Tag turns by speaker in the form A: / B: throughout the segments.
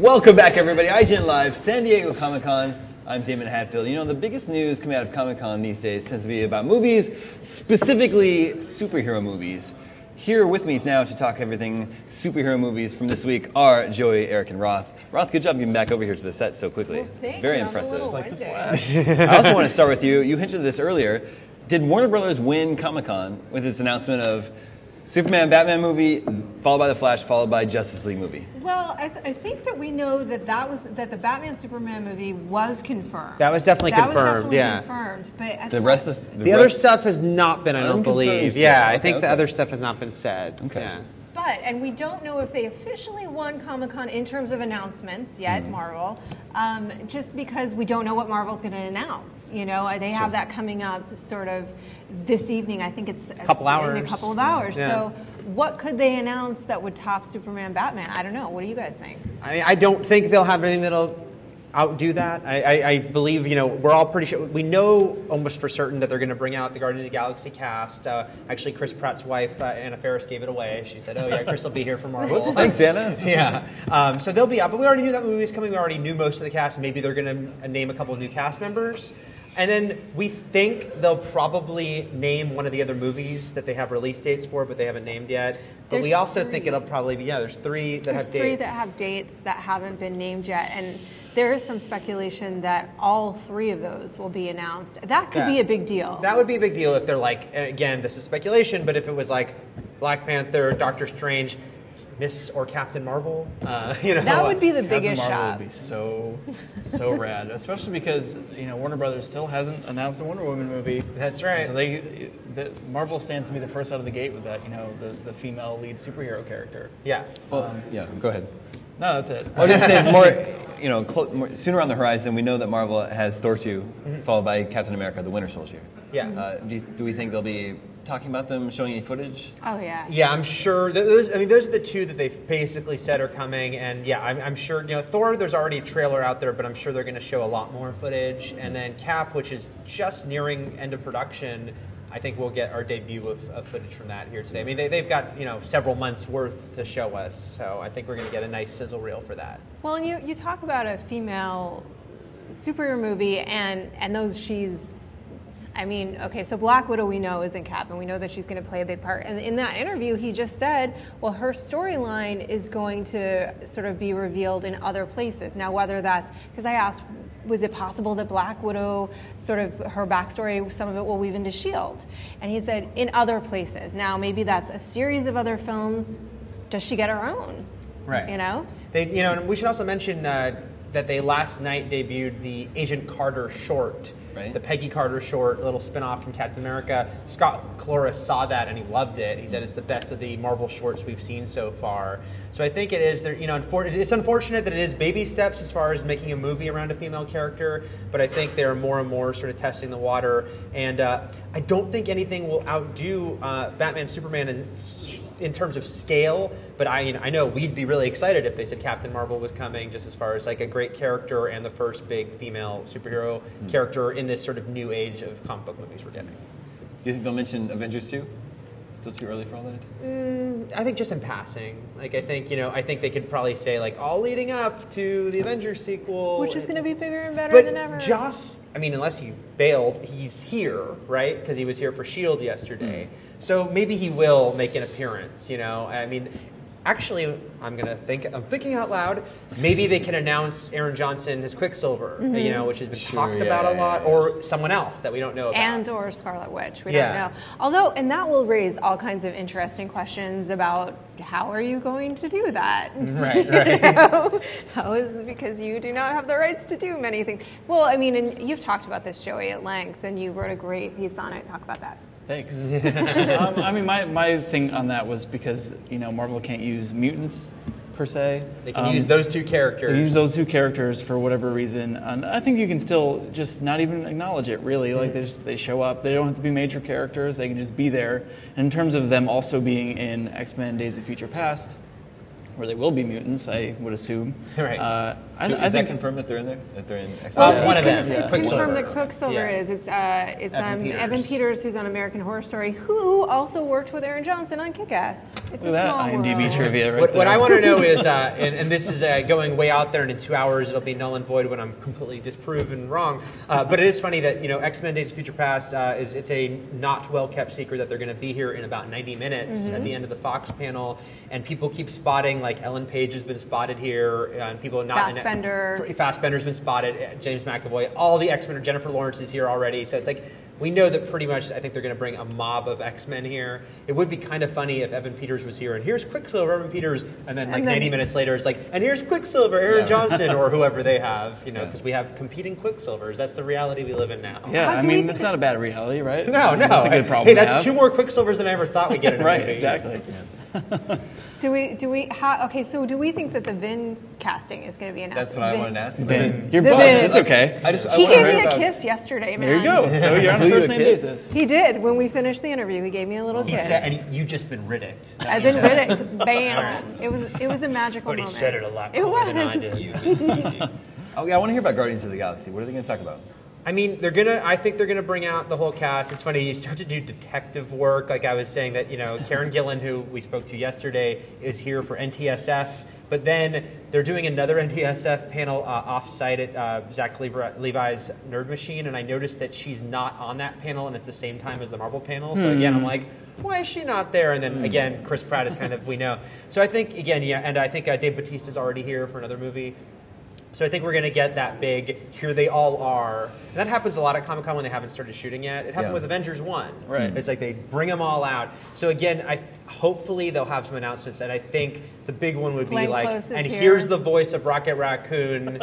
A: Welcome back, everybody. IGN Live, San Diego Comic-Con. I'm Damon Hatfield. You know, the biggest news coming out of Comic-Con these days tends to be about movies, specifically superhero movies. Here with me now to talk everything superhero movies from this week are Joey, Eric, and Roth. Roth, good job getting back over here to the set so quickly.
B: Well,
A: it's very impressive.
B: It's
A: like
B: the Flash.
A: I also want to start with you. You hinted at this earlier. Did Warner Brothers win Comic-Con with its announcement of Superman, Batman movie, followed by The Flash, followed by Justice League movie?
B: Well, I think that we know that the Batman Superman movie was confirmed.
C: That was definitely confirmed.
B: Confirmed. But
C: the other stuff has not been, I don't believe. Yeah, I think the other stuff has not been said.
A: Okay.
C: Yeah.
B: And we don't know if they officially won Comic-Con in terms of announcements yet, Marvel, just because we don't know what Marvel's going to announce. You know, they have that coming up sort of this evening. I think it's in a couple of hours.
C: Yeah.
B: So what could they announce that would top Superman, Batman? I don't know. What do you guys think?
C: I don't think they'll have anything that'll outdo that. I believe, we're all pretty sure. We know almost for certain that they're going to bring out the Guardians of the Galaxy cast. Actually, Chris Pratt's wife, Anna Faris, gave it away. She said, oh, yeah, Chris will be here for Marvel.
A: Thanks, Anna.
C: Yeah. So they'll be out. But we already knew that movie was coming. We already knew most of the cast. Maybe they're going to name a couple of new cast members. And then we think they'll probably name one of the other movies that they have release dates for, but they haven't named yet. But we also think it'll probably be, there's three that have dates.
B: There's three that have dates that haven't been named yet. And there is some speculation that all three of those will be announced. That could be a big deal.
C: That would be a big deal if they're like, again, this is speculation, but if it was like Black Panther, Doctor Strange, Miss or Captain Marvel,
B: that would be the biggest
D: Captain Marvel
B: shot.
D: would be so rad, especially because Warner Brothers still hasn't announced a Wonder Woman movie.
C: That's right.
D: So Marvel stands to be the first out of the gate with that, the female lead superhero character.
C: Yeah.
A: Well, go ahead.
D: No, that's it.
A: I was going to say more sooner on the horizon. We know that Marvel has Thor 2, followed by Captain America: The Winter Soldier.
C: Yeah.
A: Do we think they'll be talking about them, showing any footage?
B: Oh yeah.
C: Yeah, I'm sure. Those are the two that they've basically said are coming, and yeah, I'm sure. Thor, there's already a trailer out there, but I'm sure they're going to show a lot more footage. And then Cap, which is just nearing end of production, I think we'll get our debut of footage from that here today. I mean, they've got several months worth to show us, so I think we're going to get a nice sizzle reel for that.
B: Well, and you talk about a female superhero movie, and those so Black Widow we know isn't Cap, and we know that she's going to play a big part. And in that interview, he just said, well, her storyline is going to sort of be revealed in other places. Now, whether that's, because I asked, was it possible that Black Widow, sort of her backstory, some of it will weave into S.H.I.E.L.D.? And he said, in other places. Now, maybe that's a series of other films. Does she get her own?
C: Right. And we should also mention that they last night debuted the Agent Carter short.
A: Right.
C: The Peggy Carter short, a little spin-off from Captain America. Scott Cloris saw that and he loved it. He said it's the best of the Marvel shorts we've seen so far. So I think it is. It's unfortunate that it is baby steps as far as making a movie around a female character, but I think they're more and more sort of testing the water. And I don't think anything will outdo Batman, Superman in terms of scale, but I know we'd be really excited if they said Captain Marvel was coming, just as far as like a great character and the first big female superhero character in this sort of new age of comic book movies we're getting.
A: Do you think they'll mention Avengers 2? Still too early for all that?
C: I think just in passing. Like I think they could probably say like all leading up to the Avengers sequel,
B: Which is going to be bigger and better than ever.
C: Unless he bailed, he's here, right? Because he was here for S.H.I.E.L.D. yesterday. So maybe he will make an appearance, Actually, I'm thinking out loud, maybe they can announce Aaron Johnson as Quicksilver, which has been talked about a lot, or someone else that we don't know about.
B: And or Scarlet Witch, we don't know. Although, and that will raise all kinds of interesting questions about how are you going to do that?
C: Right.
B: How is it because you do not have the rights to do many things? Well, I mean, and you've talked about this, Joey, at length, and you wrote a great piece on it. Talk about that.
D: Thanks. My thing on that was because Marvel can't use mutants per se.
C: They can use those two characters.
D: They use those two characters for whatever reason, and I think you can still just not even acknowledge it. Really, like they show up. They don't have to be major characters. They can just be there. And in terms of them also being in X-Men: Days of Future Past, where they will be mutants, I would assume.
C: Right.
A: Is
D: I
A: that
D: think
A: confirmed that they're in there? That they're in X-Men?
C: Well, one of them.
B: It's confirmed that Quicksilver
C: Yeah.
B: is. It's
C: Evan
B: Evan Peters, who's on American Horror Story, who also worked with Aaron Johnson on Kick-Ass. It's
D: Look at that IMDb
B: world.
D: trivia right
C: What
D: there.
C: I want to know is, and this is going way out there, and in 2 hours it'll be null and void when I'm completely disproven wrong. But it is funny that X-Men: Days of Future Past it's a not well kept secret that they're going to be here in about 90 minutes at the end of the Fox panel, and people keep spotting, like Ellen Page has been spotted here, and people not Fassbender's been spotted, James McAvoy, all the X-Men, Jennifer Lawrence is here already, so it's like we know that pretty much. I think they're going to bring a mob of X-Men here. It would be kind of funny if Evan Peters was here, and here's Quicksilver, Evan Peters, and then 90 minutes later, it's like, and here's Quicksilver, Aaron Johnson, or whoever they have, because we have competing Quicksilvers. That's the reality we live in now.
D: Yeah, I mean, that's not a bad reality, right?
C: No,
D: That's a good problem
C: Hey,
D: to
C: that's
D: have.
C: 2 more Quicksilvers than I ever thought we'd get in a
D: Right,
C: movie.
D: exactly.
B: Do we think that the Vin casting is going to be announced?
A: That's what I wanted to ask.
D: Vin. You're
B: The
D: buds.
B: Vin.
D: It's okay.
A: I
B: He
A: wanna
B: gave
A: hear
B: me a
A: about-
B: kiss yesterday, man.
D: There you go. So you're on a
A: Blew you a
D: first name
A: kiss?
D: basis.
B: He did. When we finished the interview, he gave me a little
C: He
B: kiss.
C: said, and you've just been riddicked.
B: I've been riddicked. Bam. It was a magical
C: But he
B: moment.
C: said it a lot
B: It
C: cooler
B: was.
C: than I did.
A: Okay, I want to hear about Guardians of the Galaxy. What are they going to talk about?
C: I mean, I think they're gonna bring out the whole cast. It's funny, you start to do detective work. Like I was saying that, Karen Gillan, who we spoke to yesterday, is here for NTSF. But then they're doing another NTSF panel off-site at Zach Levi's Nerd Machine, and I noticed that she's not on that panel, and it's the same time as the Marvel panel. So again, I'm like, why is she not there? And then again, Chris Pratt is kind of, we know. So I think, again, and I think Dave Bautista's already here for another movie. So I think we're going to get that big, here they all are. And that happens a lot at Comic-Con when they haven't started shooting yet. It happened with Avengers 1.
D: Right.
C: It's like they bring them all out. So again, hopefully they'll have some announcements. And I think the big one would be
B: Glenn
C: like,
B: Close is
C: and
B: here.
C: here's the voice of Rocket Raccoon,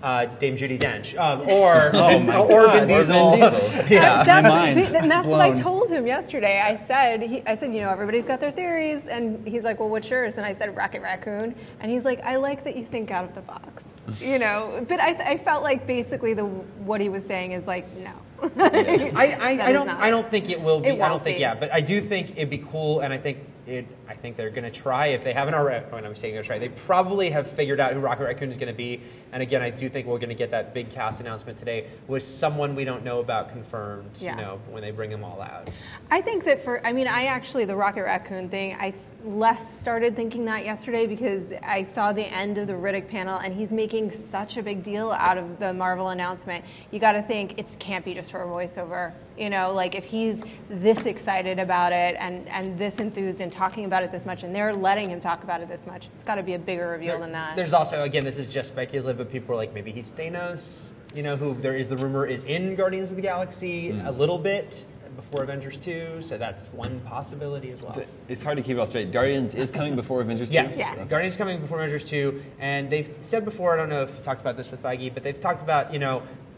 C: Dame Judi Dench. Or Vin Diesel. Yeah.
B: That's what I
D: blown.
B: told him yesterday. I said, everybody's got their theories, and he's like, well, what's yours? And I said, Rocket Raccoon, and he's like, I like that you think out of the box, But I felt like basically what he was saying is like, no.
C: I don't think it will be.
B: It
C: I don't
B: won't
C: think.
B: be.
C: Yeah, but I do think it'd be cool, and I think they're going to try if they haven't already. When I'm saying they're try, they probably have figured out who Rocket Raccoon is going to be. And again, I do think we're going to get that big cast announcement today with someone we don't know about confirmed.
B: Yeah.
C: When they bring them all out.
B: I think that the Rocket Raccoon thing, I less started thinking that yesterday because I saw the end of the Riddick panel, and he's making such a big deal out of the Marvel announcement. You got to think it can't be just for a voiceover. Like if he's this excited about it and this enthused and talking about it this much, and they're letting him talk about it this much, it's got to be a bigger reveal than that.
C: There's also, again, this is just speculative, but people are like, maybe he's Thanos. Who the rumor is in Guardians of the Galaxy a little bit before Avengers 2, so that's one possibility as well.
A: It's hard to keep it all straight. Guardians is coming before Avengers 2?
C: Yes,
B: Yeah.
C: Guardians is coming before Avengers 2, and they've said before, I don't know if you talked about this with Feige, but they've talked about,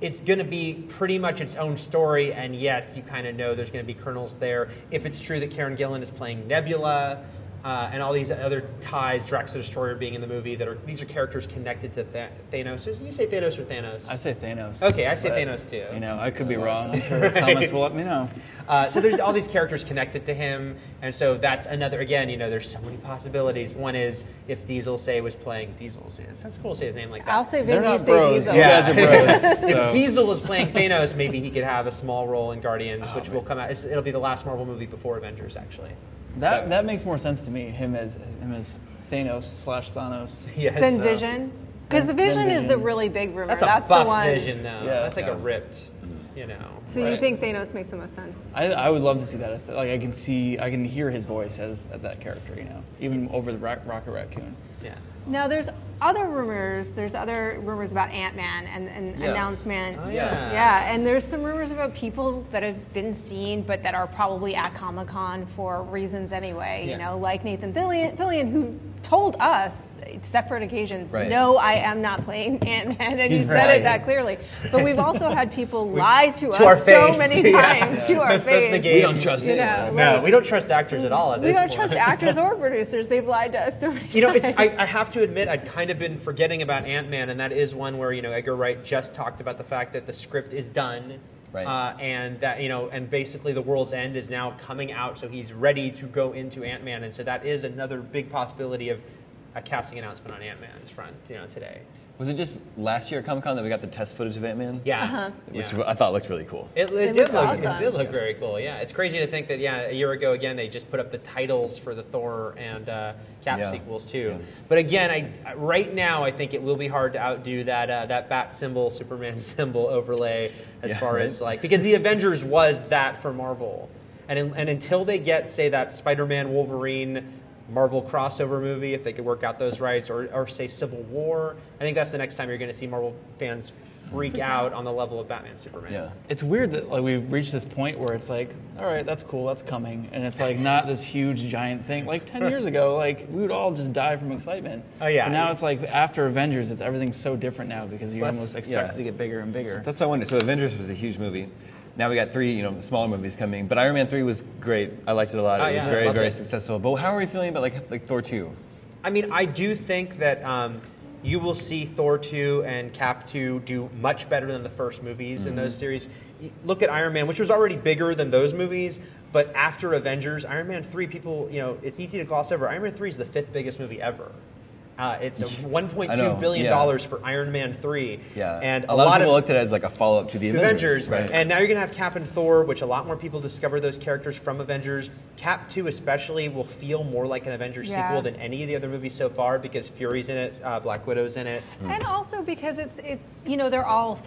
C: it's going to be pretty much its own story, and yet you kind of know there's going to be kernels there. If it's true that Karen Gillan is playing Nebula, and all these other ties, Drax the Destroyer being in the movie, these are characters connected to Thanos. You say Thanos or Thanos?
D: I say Thanos.
C: Okay, I say
D: but,
C: Thanos too.
D: I could be wrong. I'm sure the comments will let me know.
C: So there's all these characters connected to him, and so that's another. Again, there's so many possibilities. One is if Diesel was playing Diesel. That's cool to say his name like that.
B: I'll say
D: They're
B: Vin, you
D: not
B: say
D: bros.
B: Diesel.
D: You guys are bros.
C: If
D: so.
C: Diesel was playing Thanos, maybe he could have a small role in Guardians, which will come out. It'll be the last Marvel movie before Avengers, actually.
D: That makes more sense to me. Him as Thanos/Thanos.
C: Yes.
B: Then Vision. Because the Vision is the
D: Vision.
B: really big rumor.
C: That's a
B: the
C: buff
B: one.
C: Vision, though.
D: Yeah.
C: That's like a ripped,
B: So you
D: Right.
B: think Thanos makes the most sense?
D: I would love to see that. Like I can hear his voice as that character. Even over the Rocket Raccoon.
C: Yeah.
B: Now there's other rumors. There's other rumors about Ant-Man and
A: Yeah.
B: announcement.
C: Oh, yeah.
B: Yeah, and there's some rumors about people that have been seen, but that are probably at Comic-Con for reasons anyway.
A: Yeah.
B: Like Nathan Fillion, who told us separate occasions,
A: Right.
B: no, I am not playing Ant-Man, and
C: He's
B: he said
C: right.
B: it that clearly. But we've also had people lie to
C: our
B: us so
C: face.
B: many
C: Yeah.
B: times to our
C: That's the
B: face.
C: game.
A: We don't trust
B: You
A: anyone.
B: know,
C: No, we don't trust actors at all at
B: we
C: this
B: don't
C: point.
B: trust actors or producers. They've lied to us so many times.
C: I have to admit, I'd kind of been forgetting about Ant-Man, and that is one where, Edgar Wright just talked about the fact that the script is done.
A: Right.
C: And that, and basically The World's End is now coming out, so he's ready to go into Ant-Man, and so that is another big possibility of a casting announcement on Ant-Man's front, today.
A: Was it just last year at Comic-Con that we got the test footage of Ant-Man?
C: Yeah.
A: Which I thought looked really cool.
C: It did
B: looked
C: look
B: awesome.
C: it did look very cool. Yeah, it's crazy to think that a year ago again they just put up the titles for the Thor and Cap sequels too.
A: Yeah.
C: But again, right now I think it will be hard to outdo that bat symbol, Superman symbol overlay as far as like, because the Avengers was that for Marvel, and until they get, say, that Spider-Man, Wolverine, Marvel crossover movie, if they could work out those rights, or say Civil War, I think that's the next time you're going to see Marvel fans freak out on the level of Batman, Superman.
A: Yeah.
D: It's weird that like we've reached this point where it's like, all right, that's cool, that's coming, and it's like not this huge giant thing. Like 10 years ago, like we would all just die from excitement.
C: Oh yeah.
D: But now it's like after Avengers, everything's so different now because you almost expect it to get bigger and bigger.
A: That's what I wondered. So Avengers was a huge movie. Now we got 3, smaller movies coming. But Iron Man 3 was great. I liked it a lot. It was very, very successful. But how are we feeling about like Thor 2?
C: I mean, I do think that you will see Thor 2 and Cap 2 do much better than the first movies in those series. Look at Iron Man, which was already bigger than those movies. But after Avengers, Iron Man 3, people, it's easy to gloss over. Iron Man 3 is the 5th biggest movie ever. It's $1.2 billion for Iron Man 3.
A: Yeah.
C: And
A: a lot of people looked at it as like a follow-up to the Avengers.
C: Right. And now you're going to have Cap and Thor, which a lot more people discover those characters from Avengers. Cap 2 especially will feel more like an Avengers sequel than any of the other movies so far, because Fury's in it, Black Widow's in it.
B: And also because it's they're all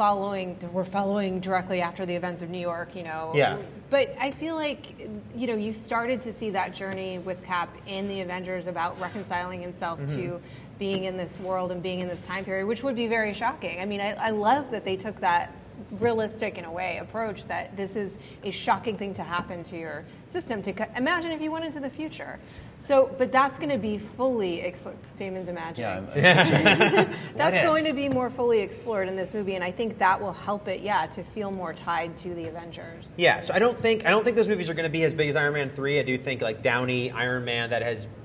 B: we're following directly after the events of New York,
C: Yeah.
B: But I feel like, you started to see that journey with Cap in the Avengers about reconciling himself to being in this world and being in this time period, which would be very shocking. I mean, I love that they took that realistic, in a way, approach that this is a shocking thing to happen to your system. Imagine if you went into the future. So, but that's going to be fully explored. Damon's imagining.
A: Yeah.
B: That's going to be more fully explored in this movie, and I think that will help it, to feel more tied to the Avengers.
C: Yeah, so I don't think those movies are going to be as big as Iron Man 3. I do think like Downey, Iron Man,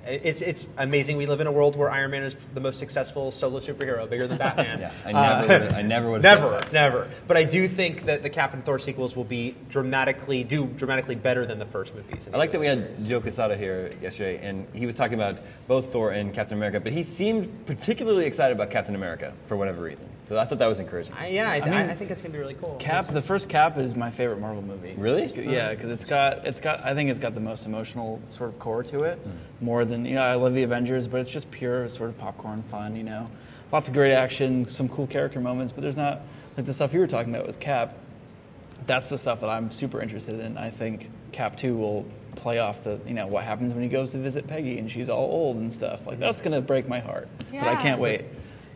C: it's amazing. We live in a world where Iron Man is the most successful solo superhero, bigger than Batman.
A: I never would have
C: never. But I do think that the Cap and Thor sequels will be dramatically better than the first movies.
A: I like that we had Joe Quesada here yesterday, and he was talking about both Thor and Captain America, but he seemed particularly excited about Captain America for whatever reason. So I thought that was encouraging.
C: I think it's going to be really cool.
D: The first Cap is my favorite Marvel movie.
A: Really?
D: Yeah, because I think it's got the most emotional sort of core to it, more than, I love the Avengers, but it's just pure sort of popcorn fun, Lots of great action, some cool character moments, but there's not, like the stuff you were talking about with Cap, that's the stuff that I'm super interested in. I think Cap 2 will play off the, what happens when he goes to visit Peggy and she's all old and stuff. Like, that's going to break my heart, but I can't wait.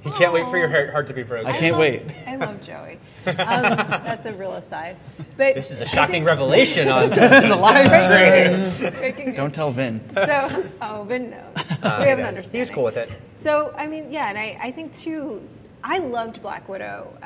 C: You can't wait for your heart to be broken.
D: I can't wait.
B: I love Joey. That's a real aside. But
C: this is a shocking revelation on to the live stream.
D: Don't tell Vin.
B: So, Vin knows. We have an understanding.
C: He was cool with it.
B: So, I mean, and I think too, I loved Black Widow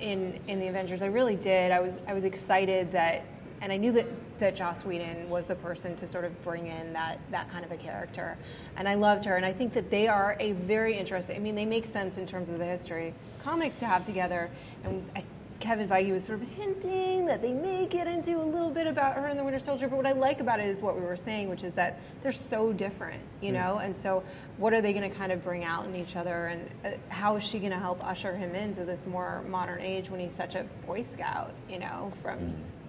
B: in the Avengers. I really did. I was excited that, and I knew that Joss Whedon was the person to sort of bring in that kind of a character. And I loved her, and I think that they are a very interesting, they make sense in terms of the history comics to have together. And Kevin Feige was sort of hinting that they may get into a little bit about her and the Winter Soldier, but what I like about it is what we were saying, which is that they're so different, and so what are they going to kind of bring out in each other, and how is she going to help usher him into this more modern age when he's such a Boy Scout,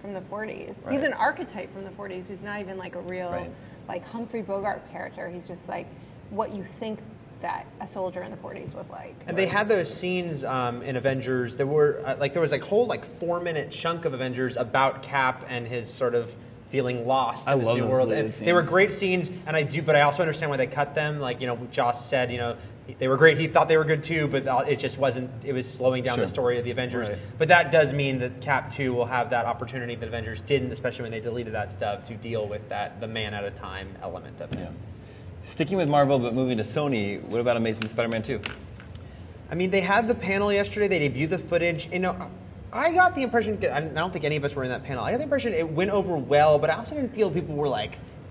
B: from the 40s. Right. He's an archetype from the 40s. He's not even like a real like Humphrey Bogart character. He's just like what you think that a soldier in the 40s was like.
C: And they had those scenes in Avengers. There were there was whole 4-minute chunk of Avengers about Cap and his sort of feeling lost in this new world. And they were great scenes, but I also understand why they cut them. Like Joss said, they were great. He thought they were good too, but it just wasn't. It was slowing down the story of the Avengers. Right. But that does mean that Cap 2 will have that opportunity that Avengers didn't, especially when they deleted that stuff, to deal with the man at a time element of it. Yeah.
A: Sticking with Marvel, but moving to Sony, what about Amazing Spider-Man 2?
C: They had the panel yesterday. They debuted the footage. I got the impression, I don't think any of us were in that panel, I got the impression it went over well, but I also didn't feel people were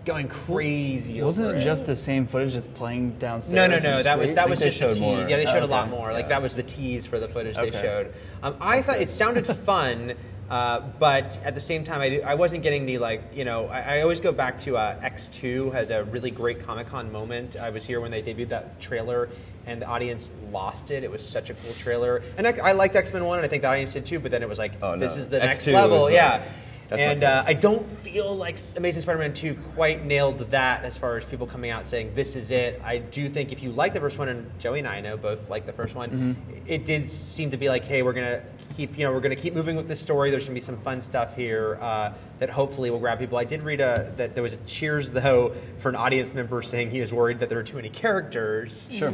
C: going crazy.
D: Wasn't it just the same footage that's playing downstairs?
C: No. That was just a tease.
A: More.
C: Yeah, they showed a lot more. That was the tease for the footage they showed. I thought it sounded fun. But at the same time, I wasn't getting the, like, you know, I always go back to X2 has a really great Comic-Con moment. I was here when they debuted that trailer, and the audience lost it. It was such a cool trailer. And I liked X-Men 1, and I think the audience did too, but then it was like, this is the next level. Yeah. And I don't feel like Amazing Spider-Man 2 quite nailed that as far as people coming out saying, this is it. I do think if you like the first one, and Joey and I know both like the first one, it did seem to be like, hey, we're going to keep moving with this story. There's going to be some fun stuff here that hopefully will grab people. I did read that there was a cheers, though, for an audience member saying he was worried that there were too many characters.
A: Sure.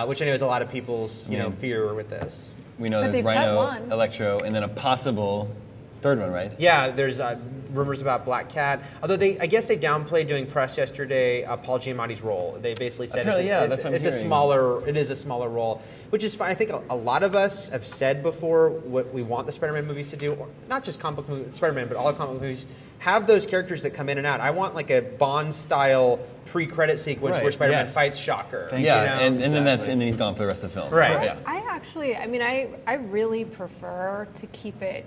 C: Which I know is a lot of people's fear with this.
A: We know there's Rhino, Electro, and then a possible third one, right?
C: Yeah, there's rumors about Black Cat. Although I guess they downplayed during press yesterday Paul Giamatti's role. They basically said it is a smaller role, which is fine. I think a lot of us have said before what we want the Spider-Man movies to do, or not just comic book Spider-Man, but all the comic book movies, have those characters that come in and out. I want like a Bond-style pre-credit sequence where Spider-Man fights Shocker.
A: And then he's gone for the rest of the film.
C: Right.
B: I really prefer to keep it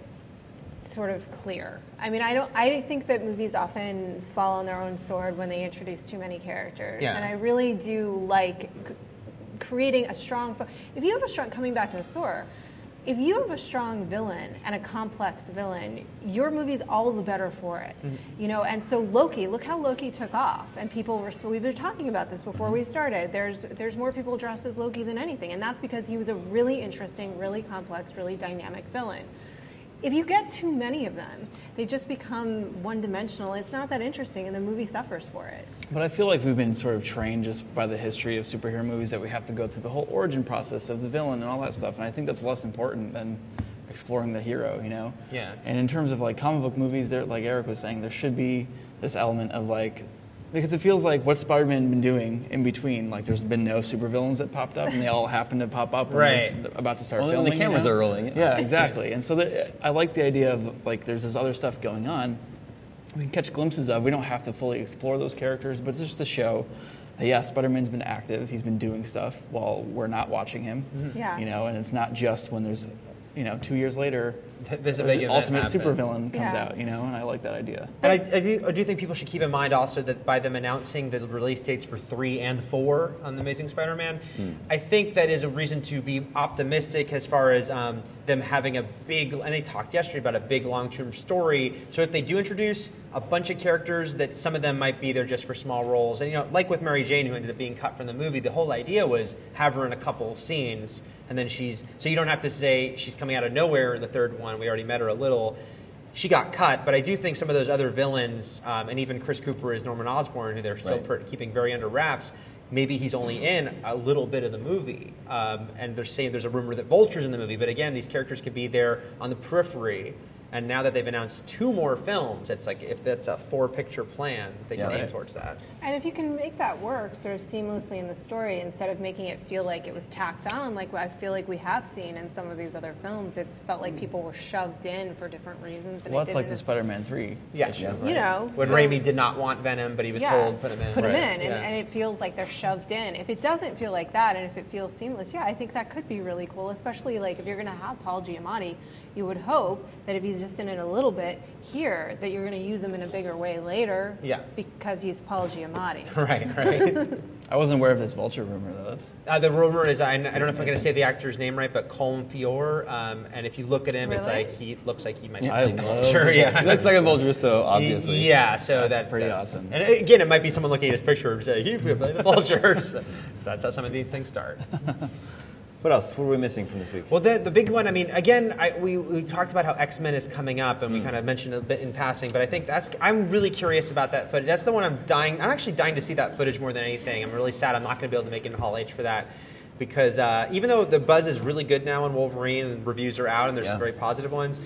B: sort of clear. I mean, I think that movies often fall on their own sword when they introduce too many characters. Yeah. And I really do like creating a strong, if you have a strong, coming back to Thor, if you have a strong villain and a complex villain, your movie's all the better for it. You know, and so Loki, look how Loki took off, and people were, we've been talking about this before we started, there's more people dressed as Loki than anything, and that's because he was a really interesting, really complex, really dynamic villain. If you get too many of them, they just become one-dimensional. It's not that interesting, and the movie suffers for it.
D: But I feel like we've been sort of trained just by the history of superhero movies that we have to go through the whole origin process of the villain and all that stuff, and I think that's less important than exploring the hero, you know?
C: Yeah.
D: And in terms of like comic book movies, there, like Eric was saying, there should be this element of like, because it feels like what's Spider-Man been doing in between? Like, there's been no supervillains that popped up, and they all happen to pop up when he's about to start filming.
A: When the cameras are rolling.
D: Yeah, exactly. And so I like the idea of, like, there's this other stuff going on we can catch glimpses of. We don't have to fully explore those characters, but it's just to show that, yeah, Spider-Man's been active. He's been doing stuff while we're not watching him.
B: Yeah.
D: You know, and it's not just when there's, 2 years later,
C: there's a big
D: ultimate supervillain comes out, and I like that idea.
C: And I do think people should keep in mind also that by them announcing the release dates for 3 and 4 on The Amazing Spider-Man, I think that is a reason to be optimistic as far as them having a big, and they talked yesterday about a big long-term story. So if they do introduce a bunch of characters, that some of them might be there just for small roles. And like with Mary Jane, who ended up being cut from the movie, the whole idea was have her in a couple of scenes. And then so you don't have to say she's coming out of nowhere in the third one. We already met her a little. She got cut, but I do think some of those other villains, and even Chris Cooper as Norman Osborn, who they're still keeping very under wraps, maybe he's only in a little bit of the movie. And they're saying there's a rumor that Vulture's in the movie, but again, these characters could be there on the periphery. And now that they've announced 2 more films, it's like if that's a 4-picture plan, they can aim towards that.
B: And if you can make that work sort of seamlessly in the story instead of making it feel like it was tacked on, like I feel like we have seen in some of these other films, it's felt like people were shoved in for different reasons. And
D: well, it's like the Spider-Man 3.
C: Yeah,
B: right.
C: When Raimi did not want Venom, but he was told put him in.
B: Put him in, and it feels like they're shoved in. If it doesn't feel like that, and if it feels seamless, I think that could be really cool. Especially like if you're going to have Paul Giamatti, you would hope that if he's just in it a little bit here, that you're going to use him in a bigger way later. Yeah. Because he's Paul Giamatti.
C: Right.
D: I wasn't aware of this Vulture rumor, though.
C: The rumor is, I don't know if I'm going to say the actor's name right, but Colm Feore. And if you look at him, it's like he looks like he might be
A: the
C: Vulture.
A: He looks like a Vulture, so obviously.
C: Yeah, so that's
D: pretty awesome.
C: And again, it might be someone looking at his picture and saying, he could play the Vulture. So that's how some of these things start.
A: What else? What are we missing from this week?
C: Well, the big one, I mean, again, we talked about how X-Men is coming up, and we kind of mentioned a bit in passing, but I think I'm really curious about that footage. That's the one I'm actually dying to see that footage more than anything. I'm really sad I'm not going to be able to make it in Hall H for that, because even though the buzz is really good now on Wolverine, and reviews are out, and there's some very positive ones,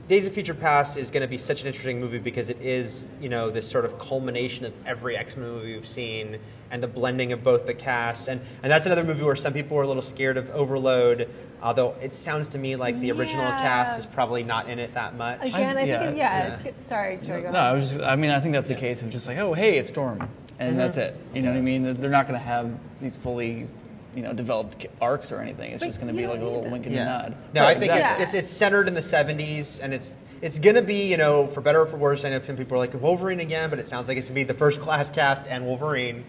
C: Days of Future Past is going to be such an interesting movie because it is, this sort of culmination of every X-Men movie we've seen and the blending of both the casts. And that's another movie where some people are a little scared of overload, although it sounds to me like the original cast is probably not in it that much.
B: Again, I think, it's good. Sorry, Joey, go
D: No,
B: ahead.
D: I think that's a case of just like, oh, hey, it's Storm. And that's it. You know what I mean? They're not going to have these fully developed arcs or anything. It's just going to be like a little wink and a nod.
C: No, I think it's centered in the 70s, and it's going to be, for better or for worse. I know some people are like, Wolverine again, but it sounds like it's going to be the First Class cast and Wolverine.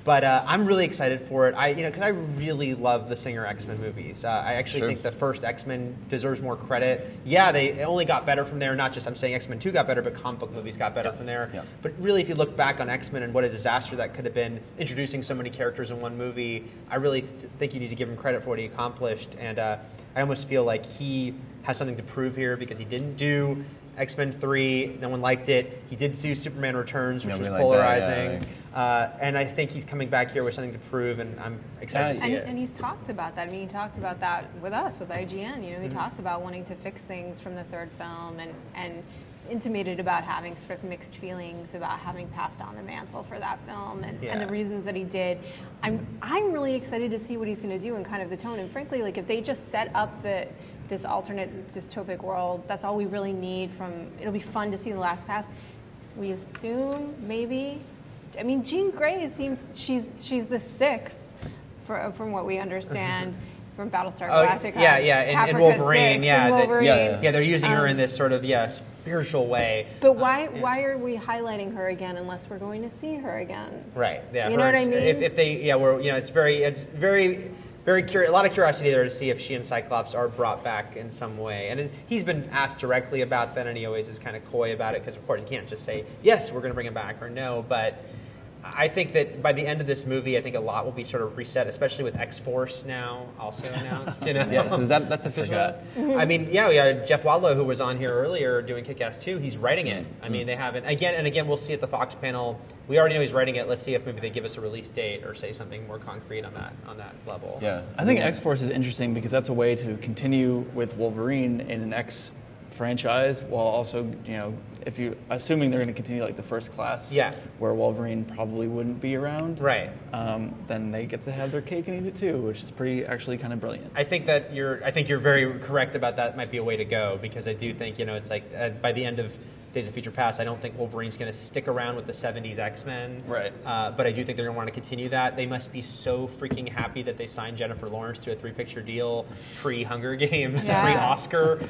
C: But I'm really excited for it. Because I really love the Singer X-Men movies. I actually think the first X-Men deserves more credit. Yeah, they only got better from there. Not just I'm saying X-Men 2 got better, but comic book movies got better from there. Yeah. But really, if you look back on X-Men and what a disaster that could have been, introducing so many characters in one movie, I really think you need to give him credit for what he accomplished. And I almost feel like he has something to prove here because he didn't do X-Men 3, no one liked it. He did do Superman Returns, which was polarizing. And I think he's coming back here with something to prove, and I'm excited to see it.
B: And he's talked about that. I mean, he talked about that with us, with IGN. He talked about wanting to fix things from the third film and intimated about having sort of mixed feelings about having passed on the mantle for that film and the reasons that he did. I'm really excited to see what he's going to do and kind of the tone. And frankly, like if they just set up this alternate dystopic world, that's all we really need it'll be fun to see in the last cast. We assume maybe, I mean, Jean Grey seems, she's the sixth from what we understand from Battlestar Galactica.
C: And Wolverine,
B: Wolverine.
C: they're using her in this sort of, spiritual way.
B: But why are we highlighting her again unless we're going to see her again?
C: Right, yeah.
B: You know what I mean?
C: If they, it's very very curious, a lot of curiosity there to see if she and Cyclops are brought back in some way. And he's been asked directly about that, and he always is kind of coy about it because, of course, you can't just say, yes, we're going to bring him back, or no. But I think that by the end of this movie, I think a lot will be sort of reset, especially with X-Force now also announced.
A: Yeah, so that's official?
C: I mean, we had Jeff Wadlow, who was on here earlier doing Kick-Ass 2. He's writing it. I mean, they haven't. Again and again, we'll see at the Fox panel. We already know he's writing it. Let's see if maybe they give us a release date or say something more concrete on that level.
D: Yeah, I think X-Force is interesting because that's a way to continue with Wolverine in an X franchise while also, if you assuming they're going to continue like the First Class, where Wolverine probably wouldn't be around,
C: right?
D: Then they get to have their cake and eat it too, which is actually kind of brilliant.
C: I think you're very correct about that. Might be a way to go because I do think it's like by the end of Days of Future Past, I don't think Wolverine's going to stick around with the 70s X-Men.
D: Right.
C: But I do think they're going to want to continue that. They must be so freaking happy that they signed Jennifer Lawrence to a 3-picture deal pre-Hunger Games, pre-Oscar.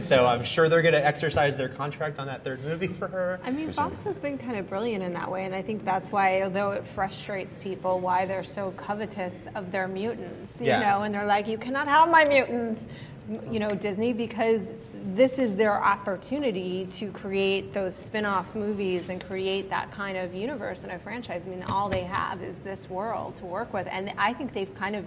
C: So I'm sure they're going to exercise their contract on that third movie for her.
B: I mean, Fox has been kind of brilliant in that way, and I think that's why, although it frustrates people, why they're so covetous of their mutants, you know, and they're like, you cannot have my mutants, Disney, because this is their opportunity to create those spin-off movies and create that kind of universe in a franchise. I mean, all they have is this world to work with, and I think they've kind of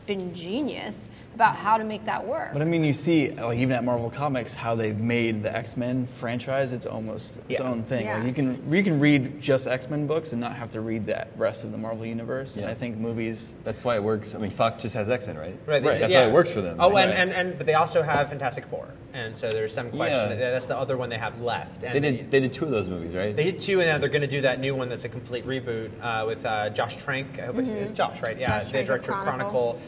B: been genius about how to make that work.
D: But I mean, you see, like even at Marvel Comics, how they've made the X-Men franchise its almost its own thing.
B: Yeah.
D: Like you can read just X-Men books and not have to read the rest of the Marvel universe. And I think movies.
A: That's why it works. I mean, Fox just has X-Men, right?
C: Right.
A: That's why it works for them.
C: Oh, but they also have Fantastic Four, and so there's some question. That's the other one they have left. And
A: they did 2 of those movies, right?
C: They did 2, and now they're going to do that new one that's a complete reboot with Josh Trank. I hope it's Josh, right? Yeah, the director of Chronicle.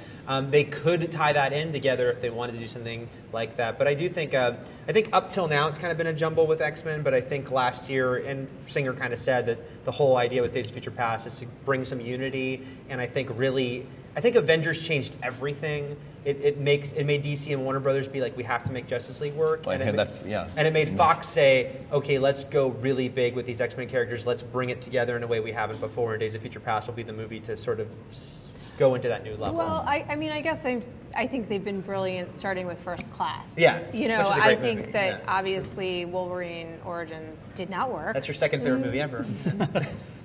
C: They could tie that in together if they wanted to do something like that. But I do think, up till now it's kind of been a jumble with X-Men, but I think last year, and Singer kind of said that the whole idea with Days of Future Past is to bring some unity, and I think Avengers changed everything. It made DC and Warner Brothers be like, we have to make Justice League work.
A: Well,
C: and it made Fox say, okay, let's go really big with these X-Men characters. Let's bring it together in a way we haven't before, and Days of Future Past will be the movie to sort of go into that new level.
B: Well, I mean, I guess I think they've been brilliant starting with First Class.
C: Yeah.
B: I think that obviously Wolverine Origins did not work.
C: That's your second favorite movie ever.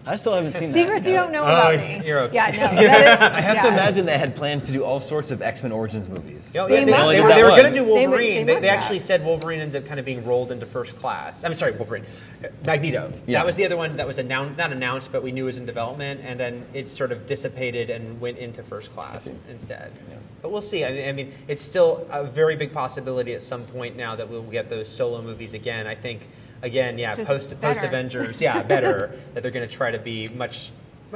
D: I still haven't seen that.
B: Secrets you don't know about me.
C: You're okay.
B: Yeah, no.
A: I have to imagine they had plans to do all sorts of X-Men Origins movies.
C: They were going to do Wolverine. They actually said Wolverine ended up kind of being rolled into First Class. I'm sorry, Wolverine. Magneto. Yeah. That was the other one that was not announced, but we knew was in development, and then it sort of dissipated and went into First Class instead. Yeah. But we'll see. I mean, it's still a very big possibility at some point now that we'll get those solo movies again. I think. Again, post Avengers, better, that they're going to try to be much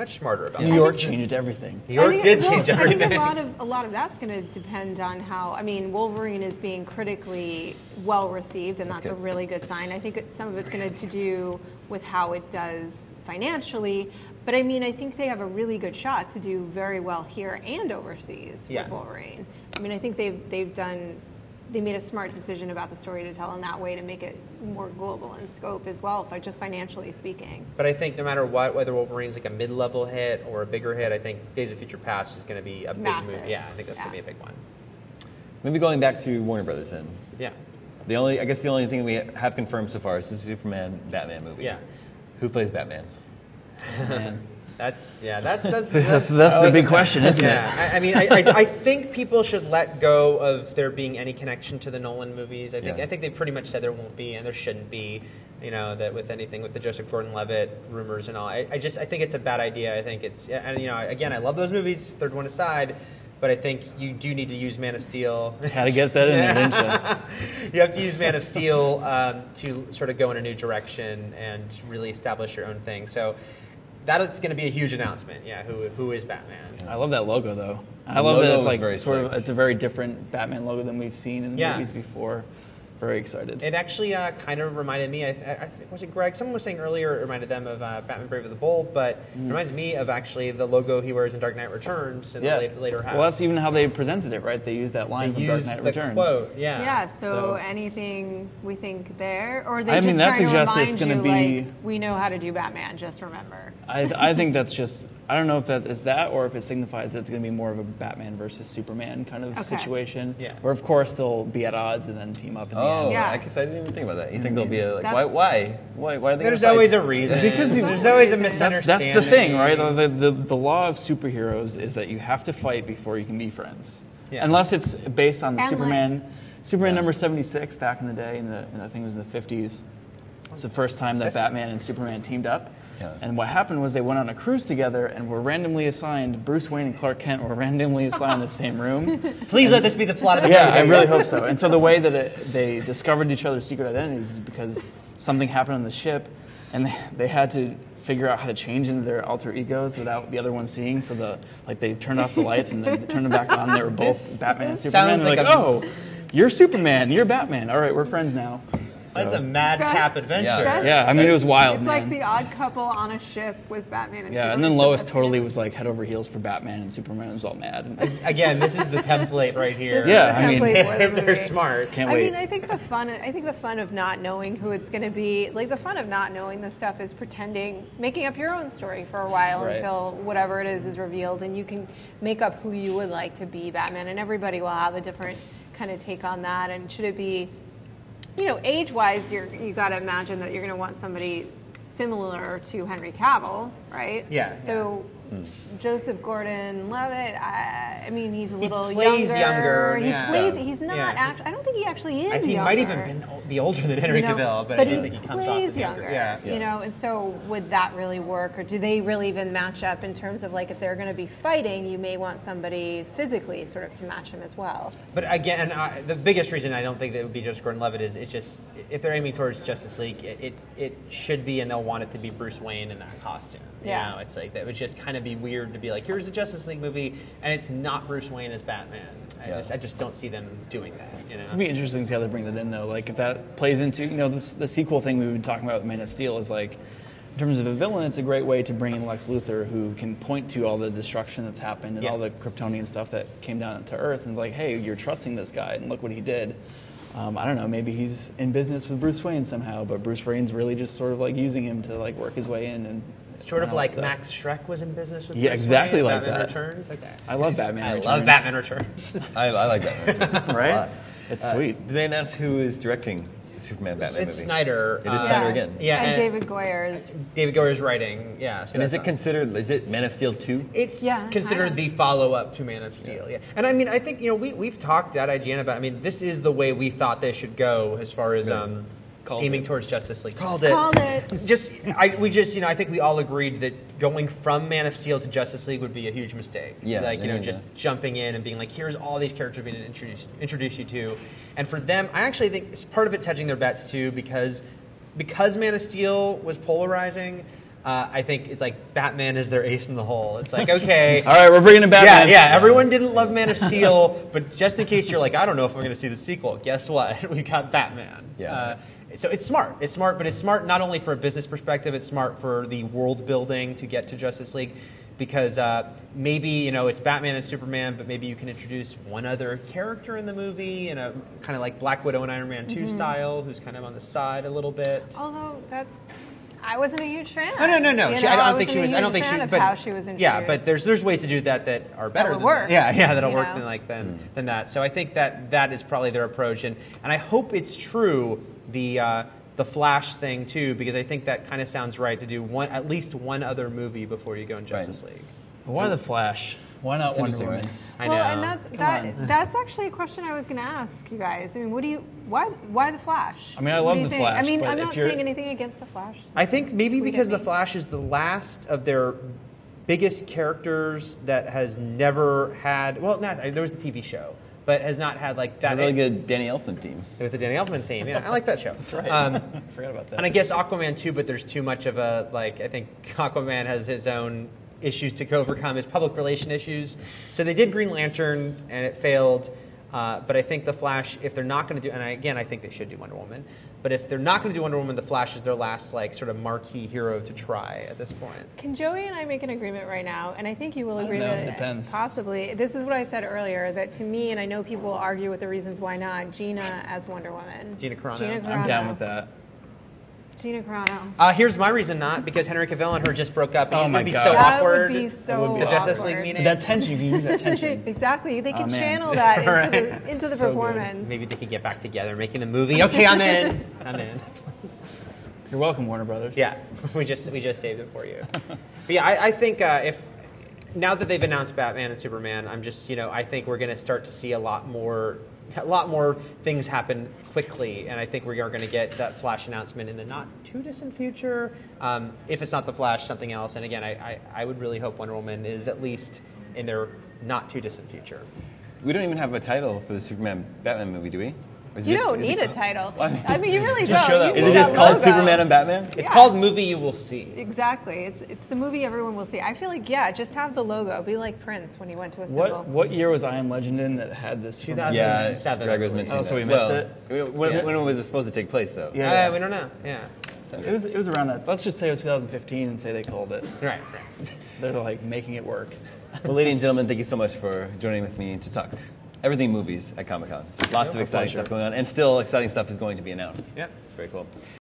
C: smarter about it.
D: New York changed everything.
C: New York did change everything.
B: I think a lot of that's going to depend on how. I mean, Wolverine is being critically well received, and that's a really good sign. I think some of it's going to do with how it does financially. But I mean, I think they have a really good shot to do very well here and overseas with Wolverine. I mean, I think they've done they made a smart decision about the story to tell in that way to make it more global in scope as well, just financially speaking.
C: But I think no matter what, whether Wolverine's like a mid-level hit or a bigger hit, I think Days of Future Past is going to be a
B: Massive.
C: big move. Yeah, I think that's going to be a big one.
A: Maybe going back to Warner Brothers then.
C: Yeah.
A: I guess the only thing we have confirmed so far is the Superman Batman movie.
C: Yeah.
A: Who plays Batman?
D: Man.
C: That's
D: the big question, isn't it?
C: Yeah, I think people should let go of there being any connection to the Nolan movies. I think they pretty much said there won't be, and there shouldn't be. That with anything with the Joseph Gordon-Levitt rumors and all. I think it's a bad idea. I think it's, and again, I love those movies. Third one aside. But I think you do need to use Man of Steel.
D: Had to get that in there, didn't you?
C: You have to use Man of Steel to sort of go in a new direction and really establish your own thing. So that is going to be a huge announcement. Yeah, who is Batman?
D: I love that logo, though. I love that it's like
A: very
D: it's a very different Batman logo than we've seen in the movies before. Very excited.
C: It actually kind of reminded me, I think, was it Greg? Someone was saying earlier it reminded them of Batman Brave and the Bold, but it reminds me of actually the logo he wears in Dark Knight Returns in the later half.
D: Well, that's even how they presented it, right? They used that line from Dark Knight Returns.
C: Quote, yeah.
B: Yeah, so anything we think there? Or they
D: I mean, that
B: just trying to
D: suggests it's
B: remind
D: gonna
B: you,
D: be-
B: like, we know how to do Batman, just remember.
D: I think that's just, I don't know if that is that or if it signifies that it's going to be more of a Batman versus Superman kind of situation.
C: Yeah.
D: Where, of course, they'll be at odds and then team up in the end.
B: Yeah.
A: I guess I didn't even think about that. You think there'll be a, like,
B: That's-
A: why are they
C: There's
A: gonna
C: always
A: fight?
C: a reason.
D: Because
C: there's always a
B: That's
C: misunderstanding.
D: That's the thing, right? The law of superheroes is that you have to fight before you can be friends.
C: Yeah.
D: Unless it's based on the
B: And
D: Superman number 76 back in the day, and I think it was in the 50s. It's the first time that Batman and Superman teamed up.
A: Yeah.
D: And what happened was they went on a cruise together and were randomly assigned, Bruce Wayne and Clark Kent were randomly assigned the same room.
C: Please let this be the plot of the
D: Yeah,
C: movie.
D: I really hope so. And so the way that they discovered each other's secret identities is because something happened on the ship, and they had to figure out how to change into their alter egos without the other one seeing. So they turned off the lights and then they turned them back on. They were both Batman and Superman.
C: sounds
D: They're
C: like
D: like,
C: a-
D: oh, you're Superman, you're Batman. All right, we're friends now.
C: That's
D: So-
C: a madcap adventure.
A: Yeah.
D: Yeah, I mean, it was wild,
B: It's
D: man.
B: like the odd couple on a ship with Batman and
D: Yeah,
B: Superman.
D: and then
B: So
D: Lois
B: that's
D: totally
B: good.
D: was like head over heels for Batman, and Superman was all mad. And
C: Again, this is the template right here.
B: This is
D: Yeah,
B: the
D: I mean,
B: template for the
C: if they're
B: movie.
C: smart.
D: can't
B: I
D: wait.
B: mean, I think the fun of not knowing who it's going to be, like the fun of not knowing this stuff is making up your own story for a while
D: Right.
B: until whatever it is revealed, and you can make up who you would like to be Batman, and everybody will have a different kind of take on that. And should it be, age-wise, you got to imagine that you're going to want somebody similar to Henry Cavill, right?
C: Yeah.
B: So. Joseph Gordon-Levitt, I mean, he's a little
C: plays younger,
B: He
C: yeah.
B: plays. He's not
C: Yeah.
B: actually. I don't think he actually is.
C: I think he
B: younger.
C: might even be older than Henry Cavill, but I don't think he comes off
B: plays
C: as younger.
B: younger.
C: Yeah.
B: And so would that really work, or do they really even match up in terms of like if they're going to be fighting, you may want somebody physically sort of to match him as well.
C: But again, the biggest reason I don't think that it would be Joseph Gordon-Levitt is it's just if they're aiming towards Justice League, it should be, and they'll want it to be Bruce Wayne in that costume.
B: Yeah.
C: It's like that would just kind of be weird to be like, here's the Justice League movie, and it's not Bruce Wayne as Batman. I just don't see them doing that.
D: It's gonna be interesting to see how they bring that in, though. Like if that plays into the sequel thing we've been talking about with Man of Steel is like, in terms of a villain, it's a great way to bring in Lex Luthor, who can point to all the destruction that's happened and all the Kryptonian stuff that came down to Earth, and it's like, hey, you're trusting this guy, and look what he did. I don't know, maybe he's in business with Bruce Wayne somehow, but Bruce Wayne's really just sort of like using him to like work his way in and.
C: Sort of
D: all that
C: like
D: stuff.
C: Max Schreck was in business with
D: Yeah,
C: Bruce
D: exactly
C: Wayne,
D: like
C: Batman
D: that.
C: Returns. Okay.
D: I love Batman
C: I
D: Returns.
C: love Batman Returns.
A: I like that.
D: Right? It's sweet.
A: Did they announce who is directing the Superman Batman
C: It's
A: movie?
C: Snyder.
A: It is Snyder again.
C: Yeah,
B: and David Goyer is.
C: David Goyer's writing. Yeah. So
A: And is
C: that's
A: it considered? Is it Man of Steel 2?
C: It's
B: Yeah,
C: considered
B: kinda.
C: the follow-up to Man of Steel, yeah. And I mean, I think we've talked at IGN about. I mean, this is the way we thought they should go as far as
D: Called
C: aiming
D: it.
C: towards Justice League. Called
B: Called it.
C: I think we all agreed that going from Man of Steel to Justice League would be a huge mistake.
A: Yeah,
C: like
A: yeah,
C: just
A: yeah.
C: jumping in and being like, here's all these characters being introduce you to, and for them, I actually think part of it's hedging their bets too because Man of Steel was polarizing. I think it's like Batman is their ace in the hole. It's like, okay.
D: All right, we're bringing in Batman.
C: Yeah, everyone didn't love Man of Steel, but just in case you're like, I don't know if we're going to see the sequel, guess what? We got Batman.
A: Yeah.
C: So it's smart, but it's smart not only for a business perspective, it's smart for the world building to get to Justice League. because maybe it's Batman and Superman, but maybe you can introduce one other character in the movie in a kind of like Black Widow and Iron Man 2 style, who's kind of on the side a little bit.
B: Although I wasn't a huge fan.
C: No. I don't think she was. But
B: how she was introduced.
C: Yeah, but there's ways to do that are better.
B: That would work.
C: That'll work than that. So I think that is probably their approach, and I hope it's true. The Flash thing too, because I think that kind of sounds right to do at least one other movie before you go in Justice League.
D: Why the Flash? Why not Wonder Woman?
C: I know.
B: And that's actually a question I was going to ask you guys. I mean, why the Flash?
D: I mean, I love the Flash.
B: I mean,
D: but
B: I'm not saying anything against the Flash.
C: I think maybe because the Flash is the last of their biggest characters that has never had. Well, there was the TV show, but has not had like that.
A: A really good Danny Elfman theme.
C: It was the Danny Elfman theme. Yeah, I like that show.
D: That's right. I forgot about that.
C: And I guess Aquaman too, but there's too much of a I think Aquaman has his own issues to overcome, his public relation issues. So they did Green Lantern and it failed. But I think the Flash, if they're not going to do, and I think they should do Wonder Woman. But if they're not going to do Wonder Woman, the Flash is their last sort of marquee hero to try at this point.
B: Can Joey and I make an agreement right now? And I think you will agree that
D: depends.
B: Possibly. This is what I said earlier, that to me, and I know people will argue with the reasons why not, Gina as Wonder Woman.
C: Gina Carano.
D: I'm down with that.
B: Gina Carano.
C: Here's my reason not, because Henry Cavill and her just broke up.
D: Oh
C: and
D: my
C: it would be
D: God.
C: so
B: That
C: awkward.
B: would be so
C: The Justice
B: awkward.
C: League meeting.
D: That tension, you can use that tension.
B: Exactly. They can
D: man.
B: channel that
C: Right.
B: into the
D: So good.
B: performance.
C: Maybe they could get back together, making a movie. Okay, I'm in. I'm in.
D: You're welcome, Warner Brothers.
C: Yeah, we just saved it for you. But yeah, I think if now that they've announced Batman and Superman, I'm just I think we're going to start to see a lot more things happen quickly, and I think we are going to get that Flash announcement in the not too distant future. If it's not the Flash, something else. And again, I would really hope Wonder Woman is at least in their not too distant future.
A: We don't even have a title for the Superman Batman movie, do we?
B: You don't need a title. I mean, you really don't.
D: show that
B: You
A: Is
B: need
A: it just
B: that
A: called
B: logo.
A: Superman and Batman?
C: It's called Movie You Will See.
B: Exactly. It's the movie everyone will see. I feel like, just have the logo. Be like Prince when he went to a symbol.
D: What year was I Am Legend in that had this?
C: 2007.
A: Greg was
C: I believe.
A: mentioning
D: so
A: that.
D: we missed
A: When was it supposed to take place, though?
C: We don't know. Yeah.
D: It was around that. Let's just say it was 2015 and say they called it.
C: Right.
D: They're like making it work.
A: Well, ladies and gentlemen, thank you so much for joining with me to talk everything movies at Comic-Con. Lots of exciting stuff going on, and still exciting stuff is going to be announced.
C: Yep.
A: It's very cool.